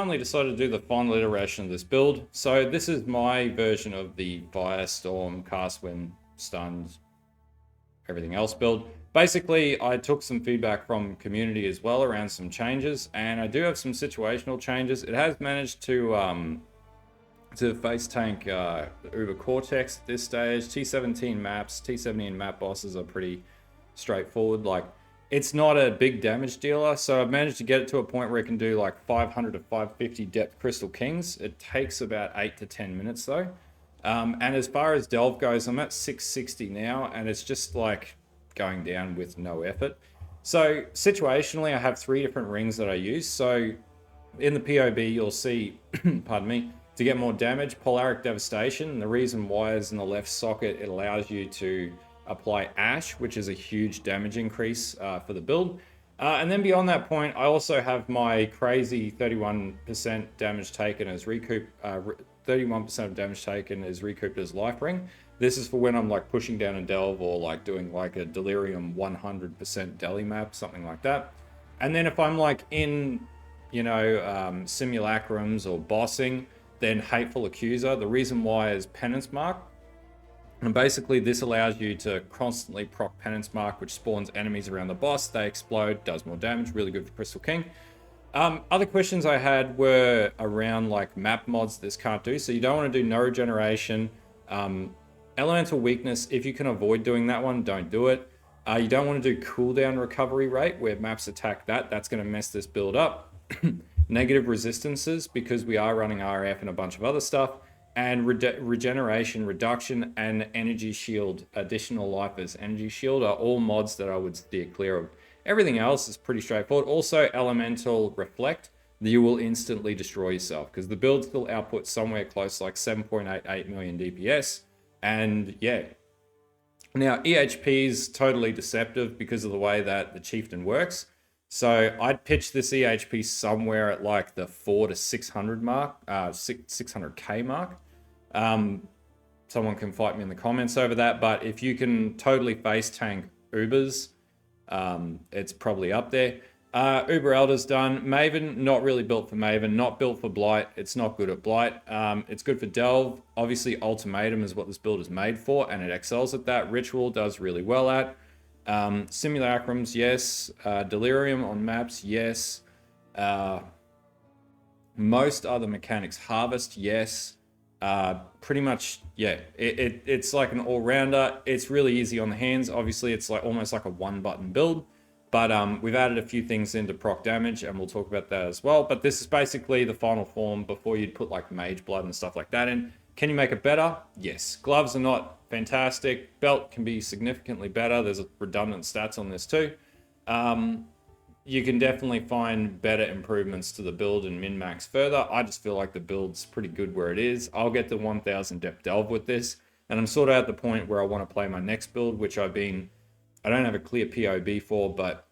finally decided to do the final iteration of this build. So this is my version of the Firestorm, Cast Wind, Stunned, everything else build. Basically, I took some feedback from community as well around some changes, and I do have some situational changes. It has managed to face tank Uber Cortex at this stage. T17 maps, T17 map bosses are pretty straightforward. Like, it's not a big damage dealer, so I've managed to get it to a point where it can do like 500 to 550 depth Crystal Kings. It takes about 8 to 10 minutes though. And as far as delve goes, I'm at 660 now, and it's just like going down with no effort. So situationally, I have 3 different rings that I use. So in the PoB, you'll see, pardon me, to get more damage, Polaric Devastation. And the reason why is in the left socket, it allows you to apply Ash, which is a huge damage increase for the build. And then beyond that point, I also have my crazy 31% damage taken as recoup, 31% of damage taken is recouped as life ring. This is for when I'm like pushing down a delve or like doing like a delirium 100% Deli map, something like that. And then if I'm like in, you know, simulacrums or bossing, then Hateful Accuser. The reason why is Penance Mark. And basically this allows you to constantly proc Penance Mark, which spawns enemies around the boss. They explode, does more damage, really good for Crystal King. Other questions I had were around like map mods this can't do. So you don't want to do no regeneration. Elemental Weakness, if you can avoid doing that one, don't do it. You don't want to do cooldown recovery rate where maps attack that. That's going to mess this build up. Negative resistances, because we are running RF and a bunch of other stuff. And regeneration reduction and energy shield, additional life as energy shield are all mods that I would steer clear of. Everything else is pretty straightforward. Also, Elemental Reflect, you will instantly destroy yourself because the build still outputs somewhere close to like 7.88 million DPS. And yeah, now EHP is totally deceptive because of the way that the Chieftain works. So I'd pitch this EHP somewhere at like the 400 to 600 mark, 600k mark. Someone can fight me in the comments over that, but if you can totally face tank Ubers, it's probably up there. Uber Elder's done. Maven, not really built for Maven, not built for Blight. It's not good at Blight. It's good for Delve. Obviously, Ultimatum is what this build is made for, and it excels at that. Ritual does really well at. Simulacrums, yes. Delirium on maps, yes. Most other mechanics. Harvest, yes. Pretty much, yeah. It's like an all-rounder. It's really easy on the hands. Obviously, it's like almost like a one-button build. But we've added a few things into proc damage, and we'll talk about that as well. But this is basically the final form before you'd put like mageblood and stuff like that in. Can you make it better? Yes. Gloves are not fantastic. Belt can be significantly better. There's redundant stats on this too. You can definitely find better improvements to the build and min-max further. I just feel like the build's pretty good where it is. I'll get to 1000 depth delve with this. And I'm sort of at the point where I want to play my next build, which I don't have a clear PoB for, but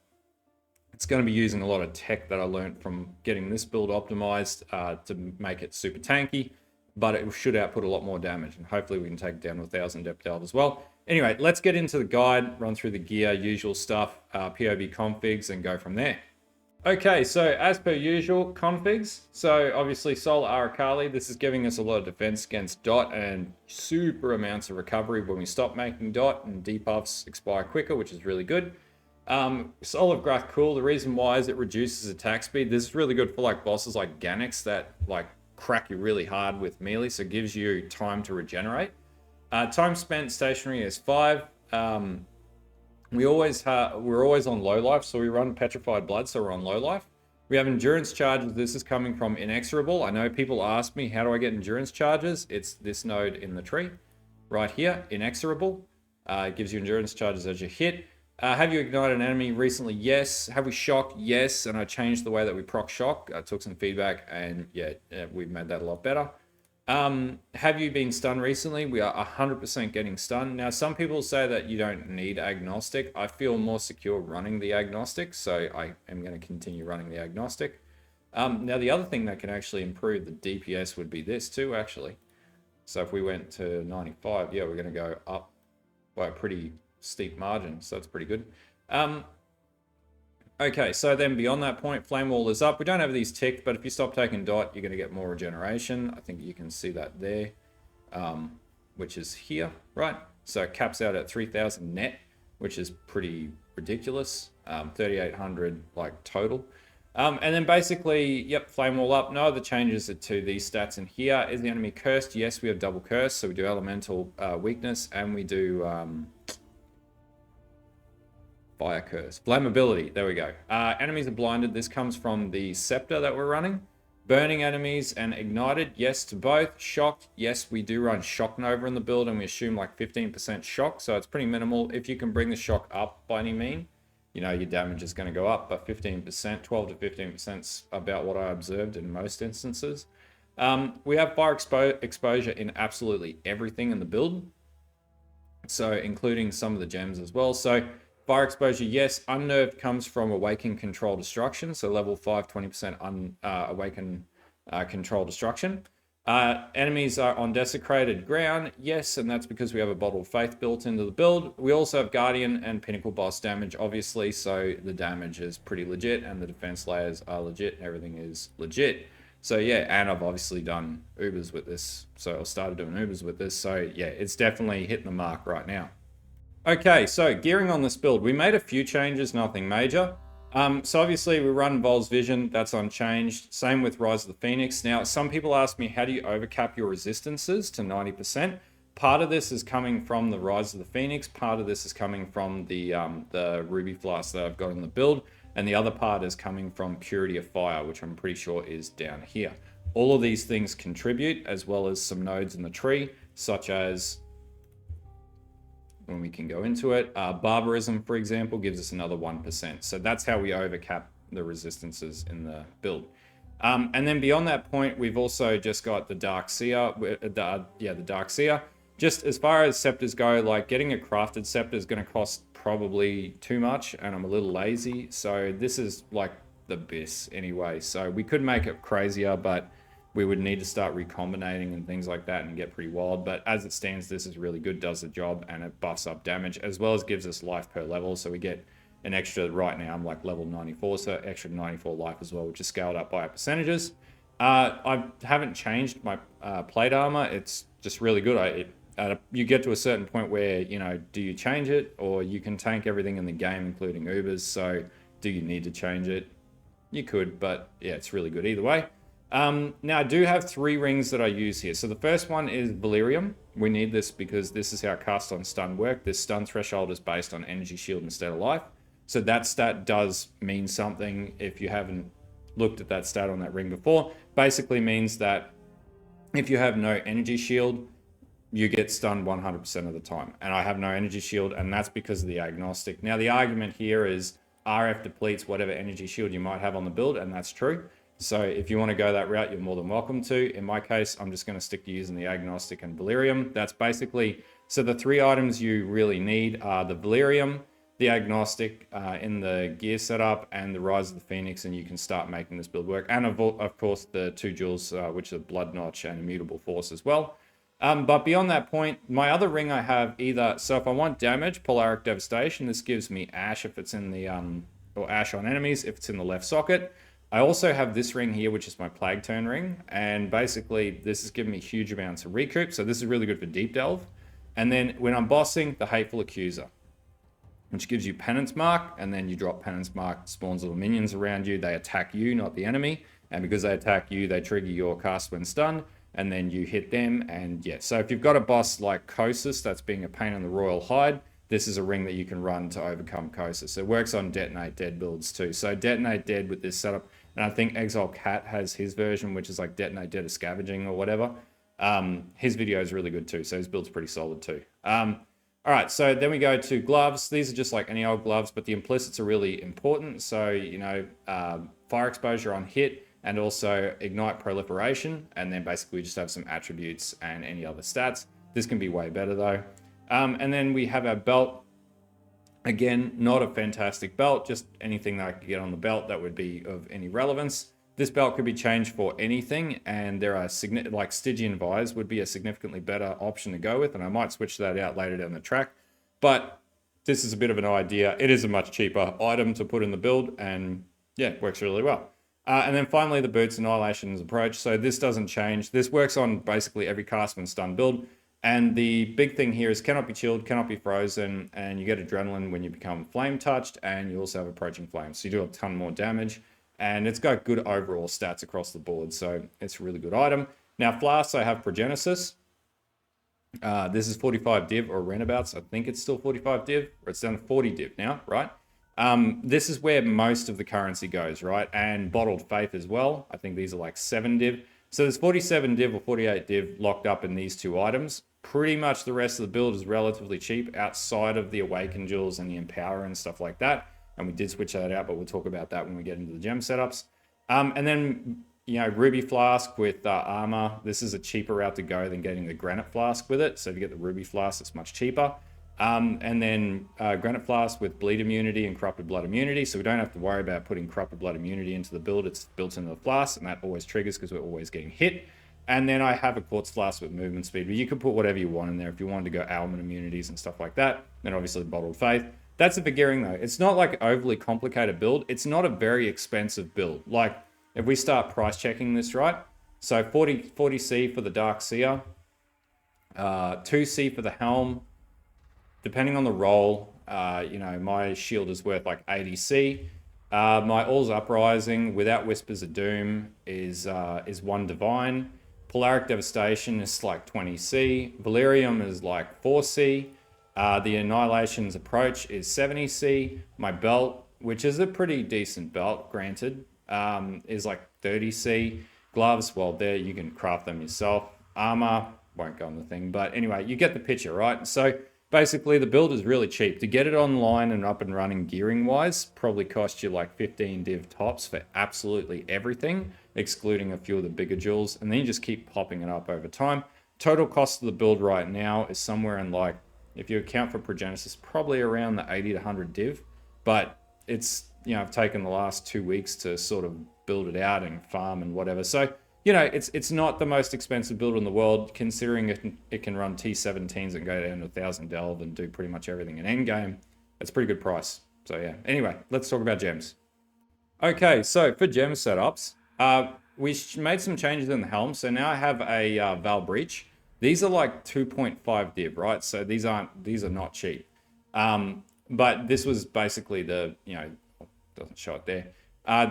it's going to be using a lot of tech that I learned from getting this build optimized to make it super tanky, but it should output a lot more damage, and hopefully we can take it down to 1000 depth delve as well. Anyway, let's get into the guide, run through the gear, usual stuff, PoB configs, and go from there. Okay, so as per usual, configs. So obviously Solar Arakali, this is giving us a lot of defense against dot and super amounts of recovery when we stop making dot, and debuffs expire quicker, which is really good. Soul of Grath Cool, the reason why is it reduces attack speed. This is really good for like bosses like Ganix that like crack you really hard with melee, so it gives you time to regenerate. Time spent stationary is 5. We're always on low life, so we run Petrified Blood, so we're on low life. We have endurance charges. This is coming from Inexorable. I know people ask me, how do I get endurance charges? It's this node in the tree right here, Inexorable. It gives you endurance charges as you hit. Have you ignited an enemy recently? Yes. Have we shocked? Yes. And I changed the way that we proc shock. I took some feedback, and yeah, we've made that a lot better. Have you been stunned recently? We are 100% getting stunned. Now, some people say that you don't need agnostic. I feel more secure running the agnostic, so I am going to continue running the agnostic. Now, the other thing that can actually improve the DPS would be this too, actually. So if we went to 95, yeah, we're going to go up by a pretty steep margin, so that's pretty good. Okay, so then beyond that point, Flame Wall is up. We don't have these ticked, but if you stop taking dot, you're going to get more regeneration. I think you can see that there, which is here, right? So it caps out at 3,000 net, which is pretty ridiculous. 3,800 like total. And then basically, yep, Flame Wall up. No other changes to these stats in here. Is the enemy cursed? Yes, we have double curse. So we do elemental weakness, and we do fire curse. Flammability, there we go. Enemies are blinded. This comes from the scepter that we're running. Burning enemies and ignited, yes to both. Shocked, yes, we do run shock nova in the build, and we assume like 15% shock, so it's pretty minimal. If you can bring the shock up by any mean, you know, your damage is going to go up, but 15%, 12 to 15% is about what I observed in most instances. We have fire exposure in absolutely everything in the build, so including some of the gems as well. So fire exposure, yes. Unnerved comes from Awaken Control Destruction, so level 5, 20% Awaken Control Destruction. Enemies are on desecrated ground, yes, and that's because we have a Bottle of Faith built into the build. We also have Guardian and Pinnacle Boss damage, obviously, so the damage is pretty legit, and the defense layers are legit, and everything is legit. So yeah, and I've obviously done Ubers with this, so I started doing Ubers with this, so yeah, it's definitely hitting the mark right now. Okay, so gearing on this build, we made a few changes, nothing major. So obviously we run Vol's Vision, that's unchanged. Same with Rise of the Phoenix. Now, some people ask me, how do you overcap your resistances to 90%? Part of this is coming from the Rise of the Phoenix. Part of this is coming from the Ruby Flask that I've got in the build. And the other part is coming from Purity of Fire, which I'm pretty sure is down here. All of these things contribute, as well as some nodes in the tree, such as, when we can go into it, Barbarism, for example, gives us another 1%. So that's how we overcap the resistances in the build. And then beyond that point, we've also just got the Dark Seer. The Dark Seer. Just as far as scepters go, like getting a crafted scepter is going to cost probably too much, and I'm a little lazy. So this is like the BIS anyway. So we could make it crazier, but we would need to start recombinating and things like that and get pretty wild. But as it stands, this is really good, does the job, and it buffs up damage as well as gives us life per level. So we get an extra, right now I'm like level 94, so extra 94 life as well, which is scaled up by our percentages. I haven't changed my plate armor. It's just really good. You get to a certain point where, you know, do you change it, or you can tank everything in the game, including Ubers. So do you need to change it? You could, but yeah, it's really good either way. Now I do have 3 rings that I use here. So the first one is Valerium. We need this because this is how cast on stun work. This stun threshold is based on energy shield instead of life. So that stat does mean something. If you haven't looked at that stat on that ring before, basically means that if you have no energy shield, you get stunned 100% of the time. And I have no energy shield, and that's because of the agnostic. Now the argument here is RF depletes whatever energy shield you might have on the build, and that's true. So if you want to go that route, you're more than welcome to. In my case, I'm just going to stick to using the agnostic and Valerium. That's basically, so the 3 items you really need are the Valerium, the agnostic in the gear setup, and the Rise of the Phoenix, and you can start making this build work. And of course, the 2 jewels, which are Blood Notch and Immutable Force as well. But beyond that point, my other ring I have either, so if I want damage, Polaric Devastation, this gives me Ash if it's in the, or Ash on enemies if it's in the left socket. I also have this ring here, which is my Plague Turn ring, and basically this is giving me huge amounts of recoup, so this is really good for Deep Delve. And then when I'm bossing, the Hateful Accuser, which gives you Penance Mark, and then you drop Penance Mark, spawns little minions around you, they attack you, not the enemy, and because they attack you, they trigger your cast when stunned, and then you hit them, and yeah. So if you've got a boss like Kosis that's being a pain in the royal hide, this is a ring that you can run to overcome Kosis. It works on Detonate Dead builds too. So Detonate Dead with this setup, and I think Exile Cat has his version, which is like Detonate Dead of Scavenging or whatever. His video is really good too, so his build's pretty solid too. All right, so then we go to gloves. These are just like any old gloves, but the implicits are really important. So, you know, fire exposure on hit, and also ignite proliferation, and then basically we just have some attributes and any other stats. This can be way better though. And then we have our belt. Again, not a fantastic belt, just anything that I could get on the belt that would be of any relevance. This belt could be changed for anything, and there are like Stygian Vise would be a significantly better option to go with, and I might switch that out later down the track. But this is a bit of an idea. It is a much cheaper item to put in the build, and yeah, it works really well. And then finally, the Boots Annihilation's approach. So this doesn't change. This works on basically every Castman stun build. And the big thing here is cannot be chilled, cannot be frozen, and you get adrenaline when you become flame touched, and you also have approaching flames. So you do a ton more damage, and it's got good overall stats across the board. So it's a really good item. Now, Flasks, I have Progenesis. This is 45 div or roundabouts. I think it's still 45 div, or it's down to 40 div now, right? This is where most of the currency goes, right? And Bottled Faith as well. I think these are like 7 div. So there's 47 div or 48 div locked up in these two items. Pretty much the rest of the build is relatively cheap outside of the Awaken Jewels and the Empower and stuff like that. And we did switch that out, but we'll talk about that when we get into the gem setups. And then, you know, Ruby Flask with armor. This is a cheaper route to go than getting the Granite Flask with it. So if you get the Ruby Flask, it's much cheaper. And then Granite Flask with Bleed Immunity and Corrupted Blood Immunity. So we don't have to worry about putting Corrupted Blood Immunity into the build. It's built into the flask, and that always triggers because we're always getting hit. And then I have a Quartz Flask with movement speed, but you can put whatever you want in there. If you wanted to go ailment immunities and stuff like that, then obviously Bottled Faith. That's a beginning though. It's not like an overly complicated build. It's not a very expensive build. Like if we start price checking this, right? So 40C for the Dark Seer, 2C for the Helm. Depending on the role, you know, my shield is worth like 80C. My All's Uprising without Whispers of Doom is 1 Divine. Polaric Devastation is like 20C. Valerium is like 4C. The Annihilation's Approach is 70C. My belt, which is a pretty decent belt, granted, is like 30C. Gloves, well, there you can craft them yourself. Armor, won't go on the thing, but anyway, you get the picture, right? So basically, the build is really cheap. To get it online and up and running gearing-wise, probably cost you like 15 div tops for absolutely everything, excluding a few of the bigger jewels, and then you just keep popping it up over time. Total cost of the build right now is somewhere in like, if you account for Progenesis, probably around the 80 to 100 div, but it's, you know, I've taken the last 2 weeks to sort of build it out and farm and whatever. So, you know, it's not the most expensive build in the world, considering it can run T17s and go down to 1000 delve and do pretty much everything in endgame. It's a pretty good price. So yeah, anyway, let's talk about gems. Okay, so for gem setups, we made some changes in the helm. So now I have a Val Breach. These are like 2.5 div, right? So these are not cheap. But this was basically the, you know, doesn't show it there.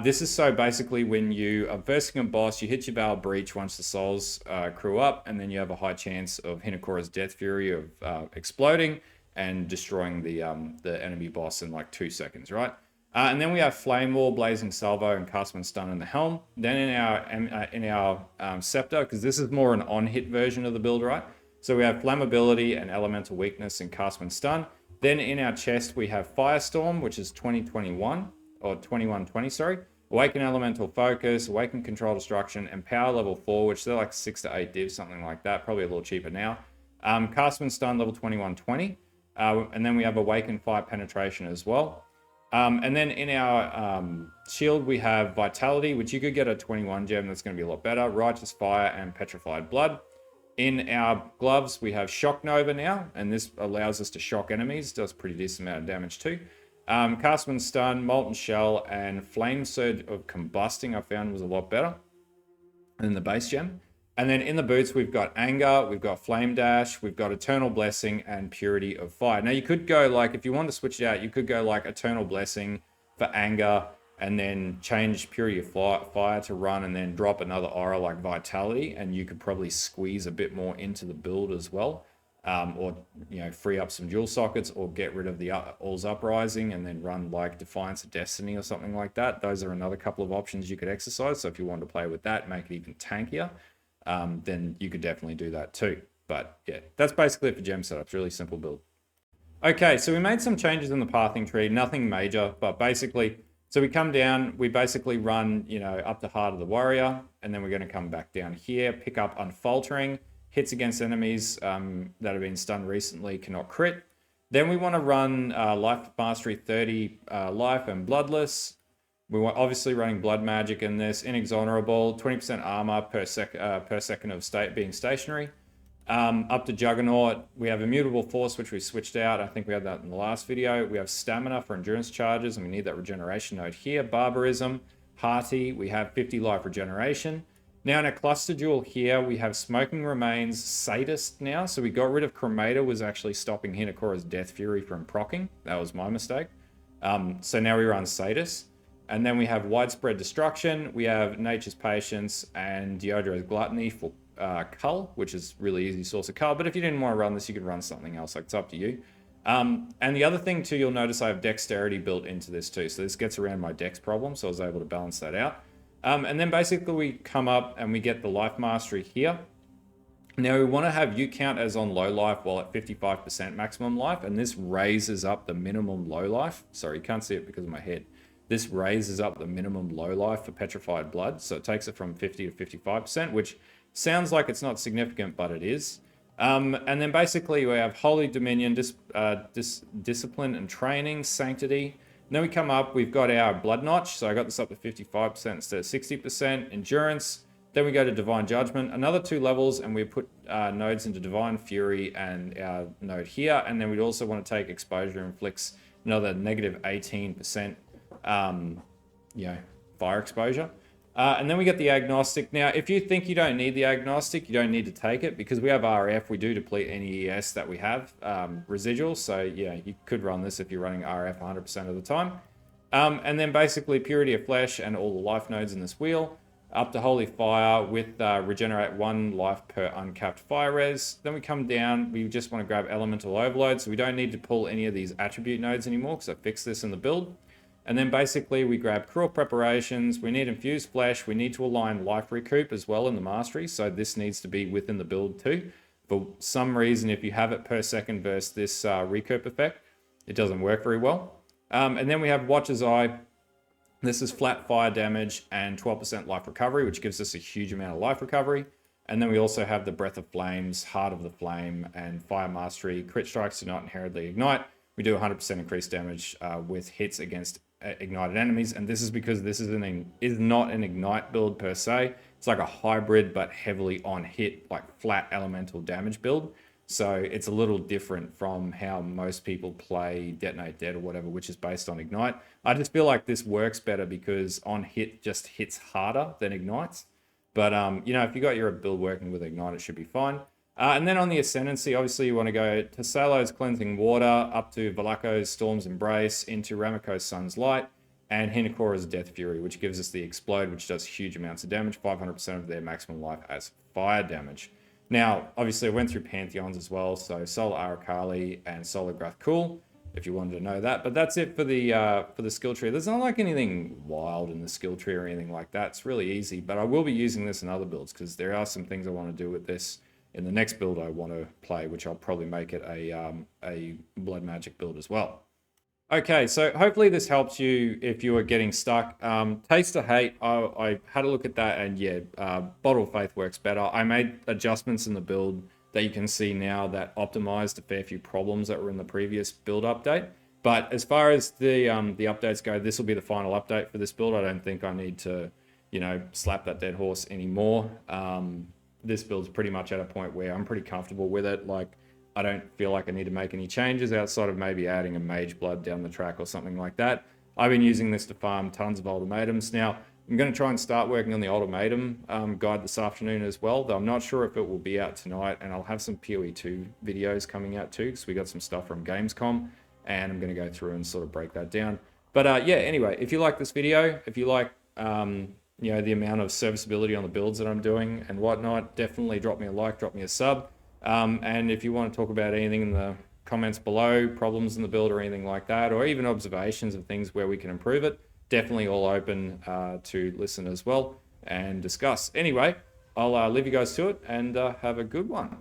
This is so basically when you are versing a boss, you hit your Val Breach once the souls crew up, and then you have a high chance of Hinakora's Death Fury of exploding and destroying the enemy boss in like 2 seconds, right? And then we have Flame Wall, Blazing Salvo, and Castman Stun in the helm. Then in our Scepter, because this is more an on-hit version of the build, right? So we have Flammability and Elemental Weakness and Castman Stun. Then in our chest we have Firestorm, which is 2021. Or 2120, sorry. Awaken Elemental Focus, Awaken Control Destruction, and Power level 4, which they're like 6 to 8 divs, something like that. Probably a little cheaper now. Castman Stun level 2120. And then we have Awaken Fire Penetration as well. And then in our shield, we have Vitality, which you could get a 21 gem. That's going to be a lot better. Righteous Fire and Petrified Blood. In our gloves, we have Shock Nova now, and this allows us to shock enemies. Does a pretty decent amount of damage too. Castman Stun, Molten Shell, and Flame Surge of Combusting I found was a lot better than the base gem. And then in the boots, we've got Anger, we've got Flame Dash, we've got Eternal Blessing, and Purity of Fire. Now you could go like, if you want to switch it out, you could go like Eternal Blessing for Anger, and then change Purity of Fire to run, and then drop another aura like Vitality, and you could probably squeeze a bit more into the build as well. Or, you know, free up some dual sockets, or get rid of the All's Uprising and then run like Defiance of Destiny or something like that. Those are another couple of options you could exercise. So if you want to play with that, make it even tankier, then you could definitely do that too. But yeah, that's basically it for gem setups. Really simple build. Okay, so we made some changes in the pathing tree, nothing major, but basically, so we come down, we basically run, you know, up the Heart of the Warrior, and then we're going to come back down here, pick up Unfaltering. Hits against enemies that have been stunned recently cannot crit. Then we want to run Life Mastery 30 Life and Bloodless. We want obviously running Blood Magic in this. Inexorable, 20% armor per second of being stationary. Up to Juggernaut, we have Immutable Force, which we switched out. I think we had that in the last video. We have Stamina for Endurance Charges, and we need that regeneration node here. Barbarism, Hearty, we have 50 life regeneration. Now in a cluster jewel here, we have Smoking Remains, Sadist now. So we got rid of Cremator, was actually stopping Hinakora's Death Fury from proccing. That was my mistake. So now we run Sadist. And then we have Widespread Destruction. We have Nature's Patience and Diodro's Gluttony for Cull, which is really easy source of Cull. But if you didn't want to run this, you could run something else. Like, it's up to you. And the other thing too, you'll notice I have Dexterity built into this too. So this gets around my Dex problem. So I was able to balance that out. And then basically we come up and we get the Life Mastery here. Now we want to have U count as on low life while at 55% maximum life. And this raises up the minimum low life. Sorry, you can't see it because of my head. This raises up the minimum low life for Petrified Blood. So it takes it from 50 to 55%, which sounds like it's not significant, but it is. And then basically we have Holy Dominion, Discipline and Training, Sanctity. And then we come up, we've got our Blood Notch. So I got this up to 55% instead of 60%. Endurance. Then we go to Divine Judgment. Another 2 levels, and we put nodes into Divine Fury and our node here. And then we'd also want to take Exposure Inflicts another negative 18%, fire exposure. And then we get the Agnostic. Now, if you think you don't need the Agnostic, you don't need to take it because we have RF. We do deplete any ES that we have residual. So yeah, you could run this if you're running RF 100% of the time. And then basically Purity of Flesh and all the life nodes in this wheel. Up to Holy Fire with regenerate 1 life per uncapped fire res. Then we come down, we just want to grab Elemental Overload. So we don't need to pull any of these attribute nodes anymore because I fixed this in the build. And then basically we grab Cruel Preparations, we need Infused Flesh, we need to align Life Recoup as well in the Mastery, so this needs to be within the build too. For some reason, if you have it per second versus this Recoup effect, it doesn't work very well. And then we have Watcher's Eye. This is flat fire damage and 12% life recovery, which gives us a huge amount of life recovery. And then we also have the Breath of Flames, Heart of the Flame, and Fire Mastery. Crit strikes do not inherently ignite. We do 100% increased damage with hits against ignited enemies, and this is because this is not an ignite build per se. It's like a hybrid but heavily on hit, like flat elemental damage build. So it's a little different from how most people play Detonate Dead or whatever, which is based on ignite. I just feel like this works better because on hit just hits harder than ignites. But if you got your build working with ignite, it should be fine. And then on the Ascendancy, obviously you want to go to Salo's Cleansing Water, up to Valako's Storm's Embrace, into Ramako's Sun's Light, and Hinakora's Death Fury, which gives us the Explode, which does huge amounts of damage, 500% of their maximum life as fire damage. Now, obviously I went through Pantheons as well, so Solar Arakali and Solar Grathkul, if you wanted to know that. But that's it for the skill tree. There's not like anything wild in the skill tree or anything like that. It's really easy, but I will be using this in other builds because there are some things I want to do with this in the next build I want to play, which I'll probably make it a Blood Magic build as well. Okay, so hopefully this helps you if you are getting stuck. Taste of Hate, I had a look at that, and yeah, Bottle of Faith works better. I made adjustments in the build that you can see now that optimized a fair few problems that were in the previous build update. But as far as the updates go, this will be the final update for this build. I don't think I need to, slap that dead horse anymore. This build's pretty much at a point where I'm pretty comfortable with it. Like, I don't feel like I need to make any changes outside of maybe adding a mage blood down the track or something like that. I've been using this to farm tons of ultimatums. Now, I'm going to try and start working on the ultimatum guide this afternoon as well, though I'm not sure if it will be out tonight, and I'll have some PoE 2 videos coming out too, because we got some stuff from Gamescom, and I'm going to go through and sort of break that down. But yeah, anyway, if you like this video, if you like the amount of serviceability on the builds that I'm doing and whatnot, definitely drop me a like, drop me a sub. And if you want to talk about anything in the comments below, problems in the build or anything like that, or even observations of things where we can improve it, definitely all open to listen as well and discuss. Anyway, I'll leave you guys to it and have a good one.